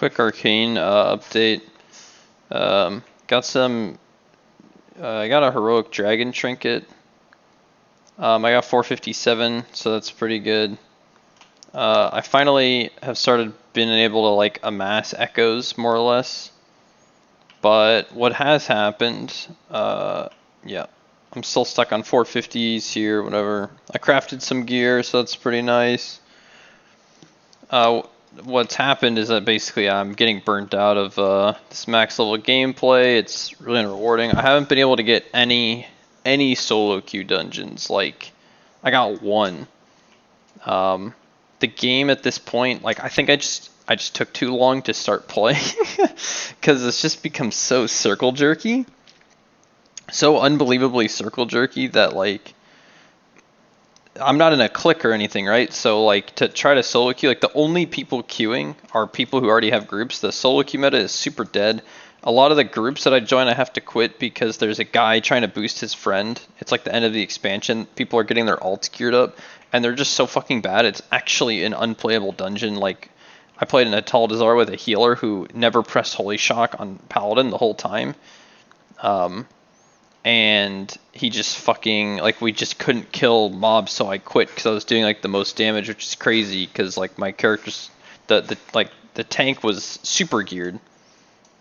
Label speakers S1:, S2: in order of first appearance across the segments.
S1: Quick arcane update. Got some. I got a heroic dragon trinket. I got 457, so that's pretty good. I finally have started being able to like amass echoes more or less. But what has happened? Yeah, I'm still stuck on 450s here. Whatever. I crafted some gear, so that's pretty nice. What's happened is that basically I'm getting burnt out of this max level gameplay. It's really unrewarding. I haven't been able to get any solo queue dungeons. Like, I got one. The game at this point, like I think I just took too long to start playing because it's just become so circle jerky, so unbelievably circle jerky that like. I'm not in a clique or anything, right? So like to try to solo queue, like the only people queuing are people who already have groups. The solo queue meta is super dead. A lot of the groups that I join, I have to quit because there's a guy trying to boost his friend. It's like the end of the expansion. People are getting their alts geared up, and they're just so fucking bad. It's actually an unplayable dungeon. Like I played in a Taldazar with a healer who never pressed Holy Shock on Paladin the whole time. And he just fucking, like, we just couldn't kill mobs, so I quit because I was doing like the most damage, which is crazy because like my character's the tank was super geared,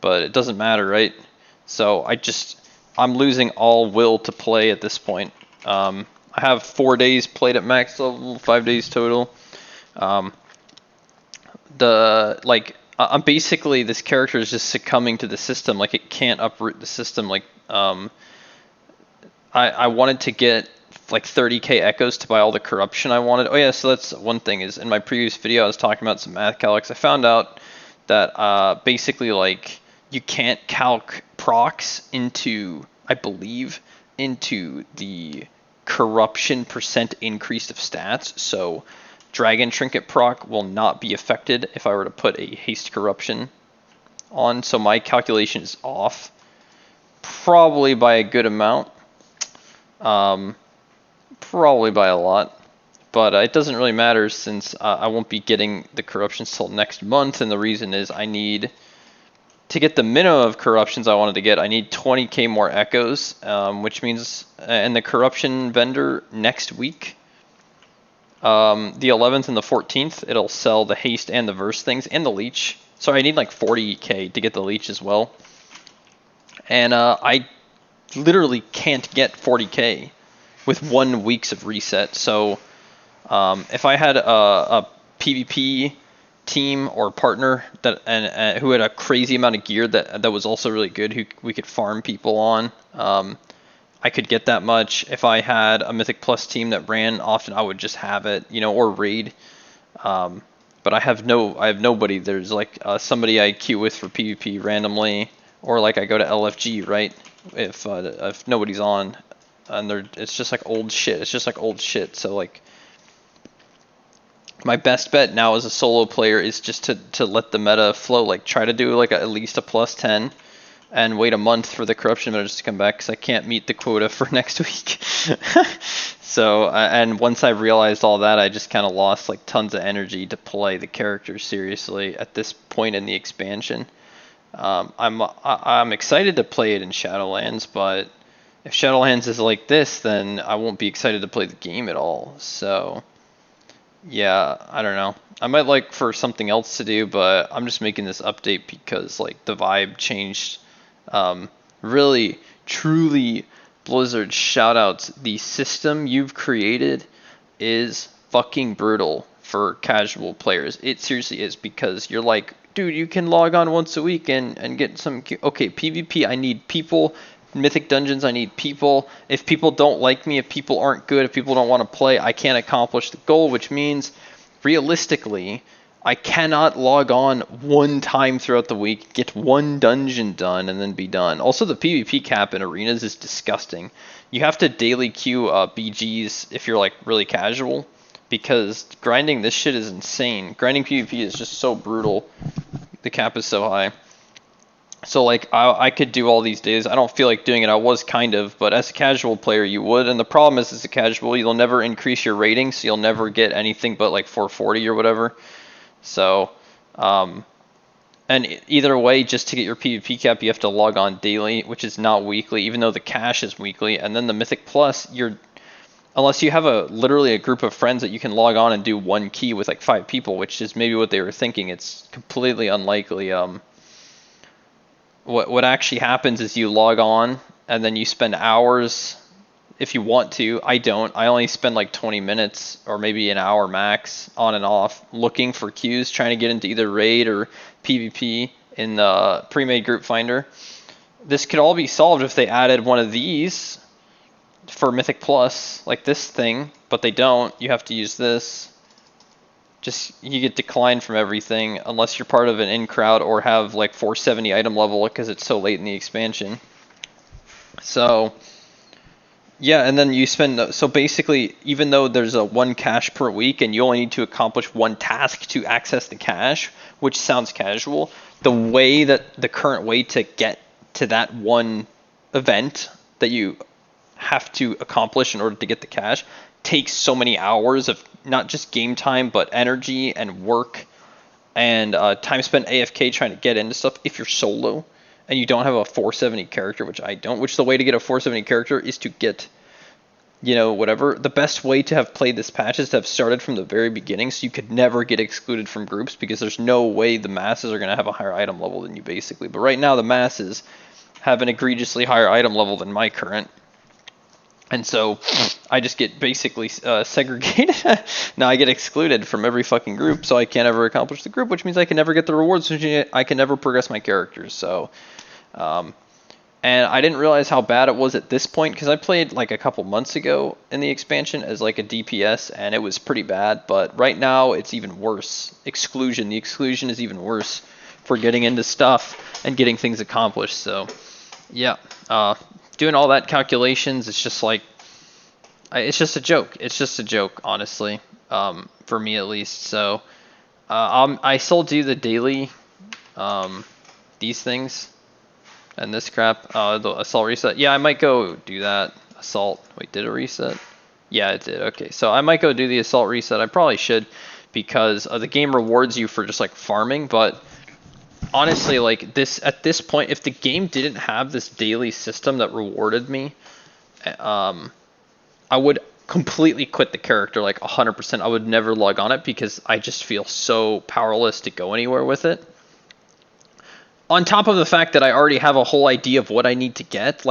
S1: but it doesn't matter, right? So I'm losing all will to play at this point. I have 4 days played at max level, 5 days total. I'm basically, this character is just succumbing to the system. Like it can't uproot the system. Like I wanted to get like 30k echoes to buy all the corruption I wanted. Oh yeah, so that's one thing, is in my previous video I was talking about some math calcs. I found out that basically like you can't calc procs into, I believe, into the corruption percent increased of stats. So dragon trinket proc will not be affected if I were to put a haste corruption on. So my calculation is off, probably by a good amount. Probably by a lot, but it doesn't really matter since I won't be getting the corruptions till next month, and the reason is I need to get the minimum of corruptions I wanted to get. I need 20k more echoes, which means, and the corruption vendor next week, the 11th and the 14th, it'll sell the haste and the verse things and the leech. So I need like 40k to get the leech as well, and I literally can't get 40k with 1 week's of reset. So if I had a PvP team or partner that and who had a crazy amount of gear that was also really good, who we could farm people on, I could get that much. If I had a Mythic Plus team that ran often, I would just have it, or raid. But I have nobody. There's like somebody I queue with for PvP randomly, or like I go to LFG, right? If nobody's on, and it's just like old shit. It's just like old shit. So like, my best bet now as a solo player is just to let the meta flow. Like try to do like at least a +10, and wait a month for the corruption meta to come back because I can't meet the quota for next week. So and once I realized all that, I just kind of lost like tons of energy to play the character seriously at this point in the expansion. I'm excited to play it in Shadowlands, but if Shadowlands is like this, then I won't be excited to play the game at all. So yeah, I don't know. I might like for something else to do, but I'm just making this update because like the vibe changed. Really, truly, Blizzard, shoutouts. The system you've created is fucking brutal for casual players. It seriously is, because you're like, dude, you can log on once a week and get some. Okay, PvP, I need people. Mythic Dungeons, I need people. If people don't like me, if people aren't good, if people don't want to play, I can't accomplish the goal, which means, realistically, I cannot log on one time throughout the week, get one dungeon done, and then be done. Also, the PvP cap in arenas is disgusting. You have to daily queue BGs if you're like really casual, because grinding this shit is insane. Grinding PvP is just so brutal. The cap is so high. So like I could do all these days. I don't feel like doing it. I was kind of, but as a casual player you would. And the problem is, as a casual, you'll never increase your rating, so you'll never get anything but like 440 or whatever. So And either way, just to get your PvP cap, you have to log on daily, which is not weekly, even though the cash is weekly. And then the Mythic Plus, unless you have literally a group of friends that you can log on and do one key with like 5 people, which is maybe what they were thinking. It's completely unlikely. What actually happens is you log on and then you spend hours if you want to. I don't. I only spend like 20 minutes or maybe an hour max on and off looking for queues, trying to get into either raid or PvP in the pre-made group finder. This could all be solved if they added one of these for Mythic Plus, like this thing, but they don't. You have to use this. You get declined from everything unless you're part of an in-crowd or have like 470 item level because it's so late in the expansion. So yeah, and then you spend, so basically, even though there's a 1 cache per week and you only need to accomplish 1 task to access the cache, which sounds casual, the current way to get to that one event that you have to accomplish in order to get the cache takes so many hours of not just game time, but energy and work and time spent AFK trying to get into stuff if you're solo and you don't have a 470 character, which I don't, which the way to get a 470 character is to get, whatever. The best way to have played this patch is to have started from the very beginning, so you could never get excluded from groups, because there's no way the masses are going to have a higher item level than you, basically. But right now, the masses have an egregiously higher item level than my current. And so I just get basically segregated. Now I get excluded from every fucking group, so I can't ever accomplish the group, which means I can never get the rewards, which means I can never progress my characters. So, and I didn't realize how bad it was at this point, because I played like a couple months ago in the expansion as like a DPS, and it was pretty bad. But right now it's even worse. The exclusion is even worse for getting into stuff and getting things accomplished. So, yeah. Doing all that calculations, it's just like, it's just a joke. It's just a joke, honestly, for me at least. So I still do the daily, these things and this crap, the assault reset. Yeah, I might go do that. Assault, wait, did it reset? Yeah, it did. Okay, so I might go do the assault reset. I probably should, because the game rewards you for just like farming, but honestly, like at this point, if the game didn't have this daily system that rewarded me, I would completely quit the character, like 100%. I would never log on it because I just feel so powerless to go anywhere with it. On top of the fact that I already have a whole idea of what I need to get,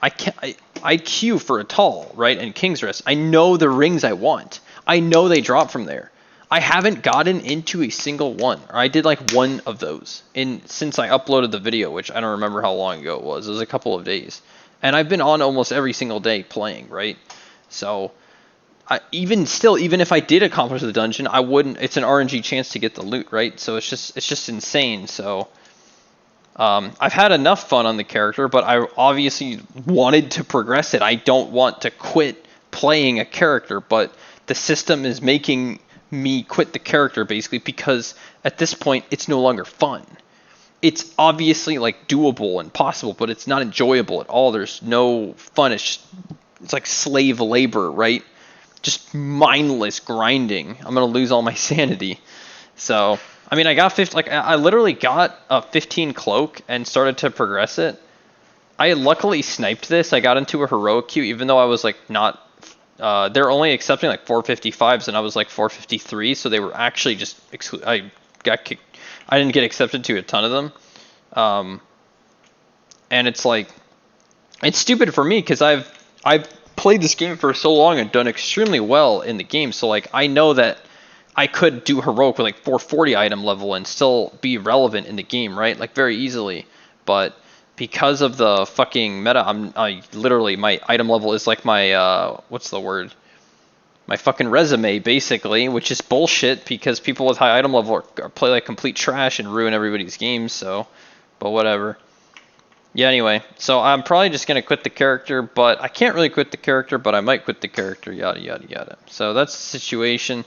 S1: I queue for a tall, right, and King's Rest. I know the rings I want. I know they drop from there. I haven't gotten into a single one, or I did like one of those since I uploaded the video, which I don't remember how long ago it was. It was a couple of days, and I've been on almost every single day playing, right? So, even if I did accomplish the dungeon, I wouldn't. It's an RNG chance to get the loot, right? So it's just insane. So, I've had enough fun on the character, but I obviously wanted to progress it. I don't want to quit playing a character, but the system is making me quit the character, basically, because at this point it's no longer fun. It's obviously like doable and possible, but it's not enjoyable at all. There's no fun. It's like slave labor, right? Just mindless grinding. I'm gonna lose all my sanity. So I mean, I literally got a 15 cloak and started to progress it. I luckily sniped this. I got into a heroic queue, even though I was like not. They're only accepting like 455s, and I was like 453, so they were actually just I got kicked. I didn't get accepted to a ton of them, and it's like, it's stupid for me because I've played this game for so long and done extremely well in the game. So like, I know that I could do heroic with like 440 item level and still be relevant in the game, right? Like very easily, but because of the fucking meta, I literally, my item level is like my, what's the word? My fucking resume, basically, which is bullshit because people with high item level play like complete trash and ruin everybody's games, so, but whatever. Yeah, anyway, so I'm probably just going to quit the character, but I can't really quit the character, but I might quit the character, yada, yada, yada. So that's the situation.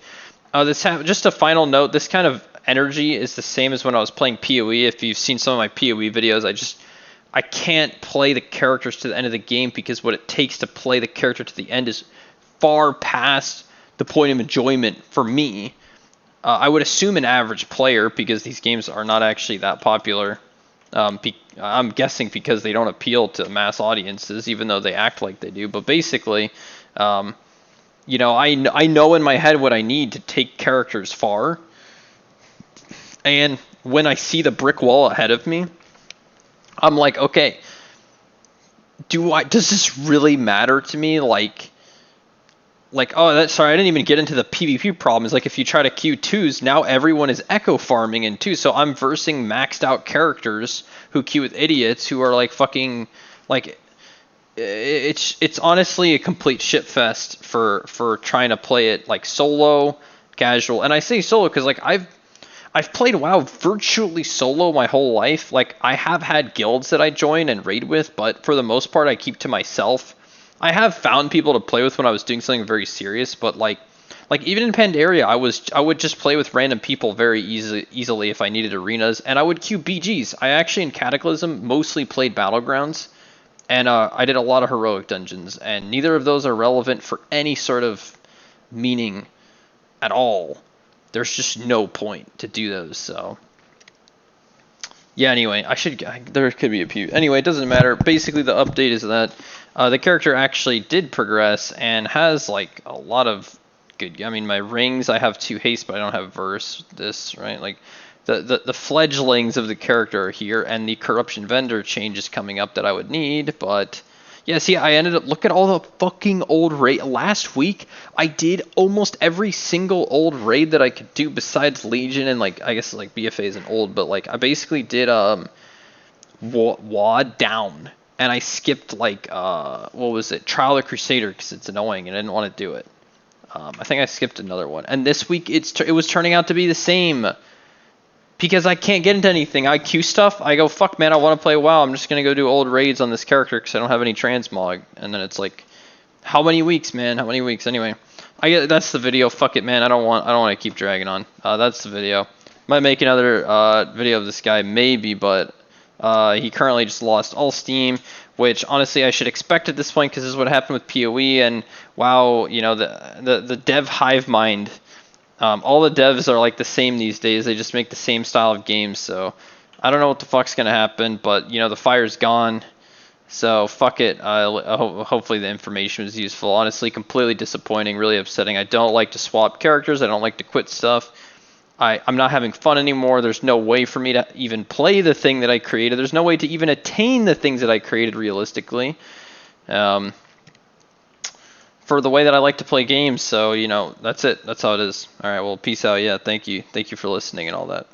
S1: Just a final note, this kind of energy is the same as when I was playing PoE. If you've seen some of my PoE videos, I can't play the characters to the end of the game because what it takes to play the character to the end is far past the point of enjoyment for me. I would assume an average player, because these games are not actually that popular. I'm guessing because they don't appeal to mass audiences, even though they act like they do. But basically, you know, I know in my head what I need to take characters far. And when I see the brick wall ahead of me, I'm like, okay, does this really matter to me? Like, oh, sorry, I didn't even get into the PvP problems. Like, if you try to queue twos, now everyone is echo farming in two. So I'm versing maxed out characters who queue with idiots who are like fucking like. It's honestly a complete shit fest for trying to play it like solo, casual. And I say solo because like I've played WoW virtually solo my whole life. Like, I have had guilds that I join and raid with, but for the most part I keep to myself. I have found people to play with when I was doing something very serious, but like even in Pandaria, I would just play with random people very easily if I needed arenas, and I would queue BGs. I actually in Cataclysm mostly played Battlegrounds, and I did a lot of heroic dungeons, and neither of those are relevant for any sort of meaning at all. There's just no point to do those, so. Yeah, anyway, there could be a few. Anyway, it doesn't matter. Basically, the update is that the character actually did progress and has, like, a lot of good. I mean, my rings, I have 2 haste, but I don't have verse. This, right? Like, the fledglings of the character are here, and the corruption vendor change is coming up that I would need, but. Yeah, see, I ended up, look at all the fucking old raid. Last week, I did almost every single old raid that I could do besides Legion and, like, I guess, like, BFA isn't old, but, like, I basically did, WAD down. And I skipped, like, what was it? Trial of Crusader, because it's annoying and I didn't want to do it. I think I skipped another one. And this week, it was turning out to be the same. Because I can't get into anything. I queue stuff, I go, fuck man, I want to play WoW, I'm just going to go do old raids on this character because I don't have any transmog. And then it's like, how many weeks, man? How many weeks? Anyway, that's the video. Fuck it, man. I don't want to keep dragging on. That's the video. Might make another video of this guy, maybe, but he currently just lost all Steam, which honestly I should expect at this point because this is what happened with PoE and WoW. You know, the dev hive mind. All the devs are like the same these days. They just make the same style of games. So I don't know what the fuck's gonna happen, but you know the fire's gone. So fuck it. Hopefully the information was useful. Honestly, completely disappointing. Really upsetting. I don't like to swap characters. I don't like to quit stuff. I'm not having fun anymore. There's no way for me to even play the thing that I created. There's no way to even attain the things that I created realistically. For the way that I like to play games. So, you know, that's it. That's how it is. All right, well, peace out. Yeah, thank you. Thank you for listening and all that.